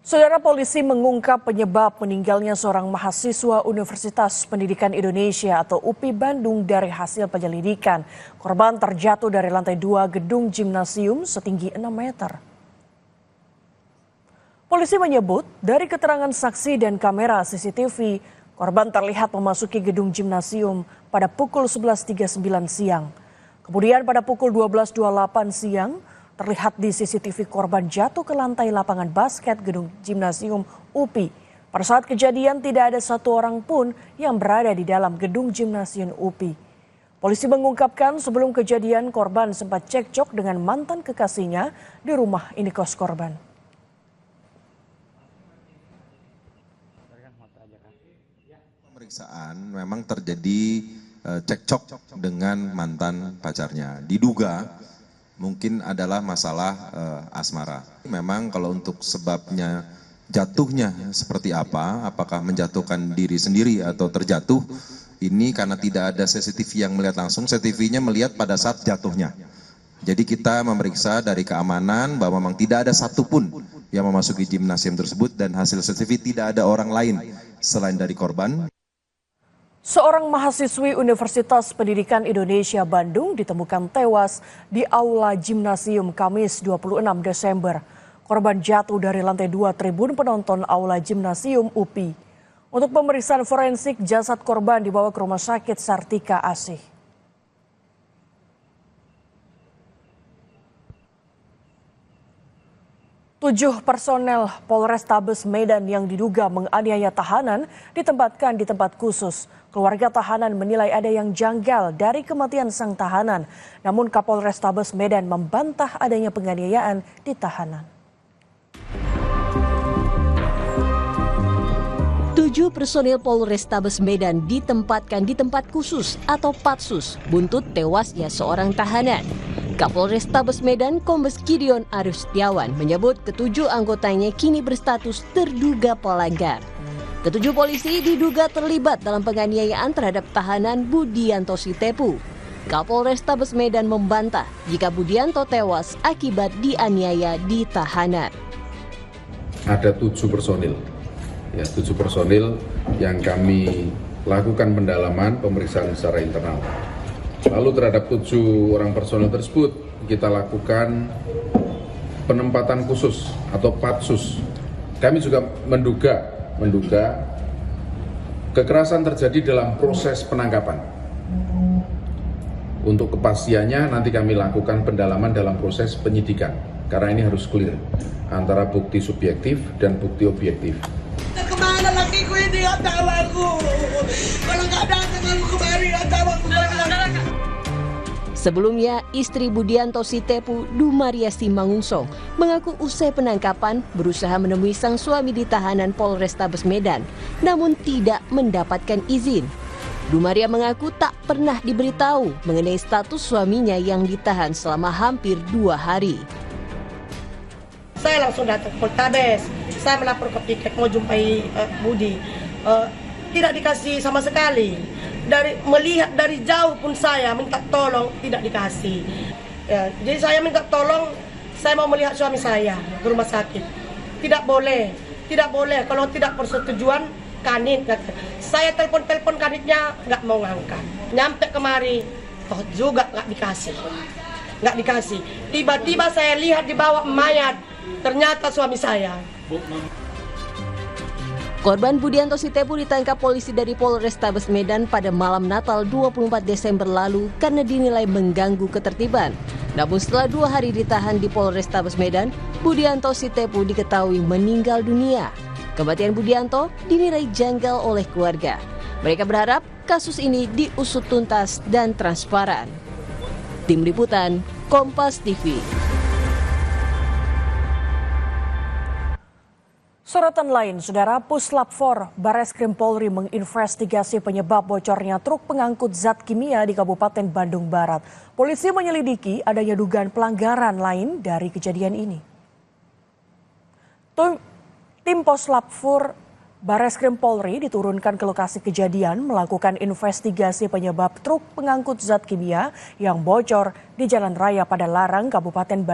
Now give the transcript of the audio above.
Saudara, polisi mengungkap penyebab meninggalnya seorang mahasiswa Universitas Pendidikan Indonesia atau UPI Bandung dari hasil penyelidikan. Korban terjatuh dari lantai 2 gedung gimnasium setinggi 6 meter. Polisi menyebut dari keterangan saksi dan kamera CCTV, korban terlihat memasuki gedung gimnasium pada pukul 11.39 siang. Kemudian pada pukul 12.28 siang, terlihat di CCTV korban jatuh ke lantai lapangan basket gedung gimnasium UPI. Pada saat kejadian tidak ada satu orang pun yang berada di dalam gedung gimnasium UPI. Polisi mengungkapkan sebelum kejadian korban sempat cekcok dengan mantan kekasihnya di rumah indekos korban. Pemeriksaan memang terjadi cekcok dengan mantan pacarnya. Diduga mungkin adalah masalah asmara. Memang kalau untuk sebabnya jatuhnya seperti apa, apakah menjatuhkan diri sendiri atau terjatuh, ini karena tidak ada CCTV yang melihat langsung, CCTV-nya melihat pada saat jatuhnya. Jadi kita memeriksa dari keamanan bahwa memang tidak ada satupun yang memasuki gimnasium tersebut dan hasil CCTV tidak ada orang lain selain dari korban. Seorang mahasiswi Universitas Pendidikan Indonesia Bandung ditemukan tewas di aula gimnasium Kamis 26 Desember. Korban jatuh dari lantai 2 tribun penonton aula gimnasium UPI. Untuk pemeriksaan forensik, jasad korban dibawa ke Rumah Sakit Sartika Asih. Tujuh personel Polrestabes Medan yang diduga menganiaya tahanan ditempatkan di tempat khusus. Keluarga tahanan menilai ada yang janggal dari kematian sang tahanan. Namun Kapolrestabes Medan membantah adanya penganiayaan di tahanan. 7 personil Polrestabes Medan ditempatkan di tempat khusus atau patsus buntut tewasnya seorang tahanan. Kapolrestabes Medan Kombes Gideon Arustiawan menyebut ketujuh anggotanya kini berstatus terduga pelanggar. Ketujuh polisi diduga terlibat dalam penganiayaan terhadap tahanan Budianto Sitepu. Kapolrestabes Medan membantah jika Budianto tewas akibat dianiaya di tahanan. Ada 7 personil, 7 personil yang kami lakukan pendalaman pemeriksaan secara internal. Lalu terhadap 7 orang personil tersebut kita lakukan penempatan khusus atau patsus. Kami juga menduga kekerasan terjadi dalam proses penangkapan. Untuk kepastiannya nanti kami lakukan pendalaman dalam proses penyidikan. Karena ini harus clear antara bukti subjektif dan bukti objektif. Kemana lakiku ini, nggak tahu aku. Kalau nggak datang aku kemari, nggak tahu aku. Sebelumnya, istri Budianto Sitepu, Dumariasi Mangungsong, mengaku usai penangkapan berusaha menemui sang suami di tahanan Polrestabes Medan, namun tidak mendapatkan izin. Dumaria mengaku tak pernah diberitahu mengenai status suaminya yang ditahan selama hampir 2 hari. Saya langsung datang ke Polrestabes. Saya melapor ke piket mau jumpai Budi. Tidak dikasih sama sekali. Melihat dari jauh pun saya minta tolong, tidak dikasih. Jadi saya minta tolong, saya mau melihat suami saya di rumah sakit. Tidak boleh kalau tidak persetujuan kanit. Saya telepon kanitnya nggak mau ngangkat. Nyampe kemari, juga nggak dikasih. Tiba-tiba saya lihat di bawah mayat, ternyata suami saya. Korban Budianto Sitepu ditangkap polisi dari Polrestabes Medan pada malam Natal 24 Desember lalu karena dinilai mengganggu ketertiban. Namun setelah 2 hari ditahan di Polrestabes Medan, Budianto Sitepu diketahui meninggal dunia. Kematian Budianto dinilai janggal oleh keluarga. Mereka berharap kasus ini diusut tuntas dan transparan. Tim Liputan, Kompas TV. Sorotan lain, Saudara, Puslap 4 Bareskrim Polri menginvestigasi penyebab bocornya truk pengangkut zat kimia di Kabupaten Bandung Barat. Polisi menyelidiki adanya dugaan pelanggaran lain dari kejadian ini. Tim Puslap 4 Bareskrim Polri diturunkan ke lokasi kejadian melakukan investigasi penyebab truk pengangkut zat kimia yang bocor di Jalan Raya Padalarang, Kabupaten Bandung.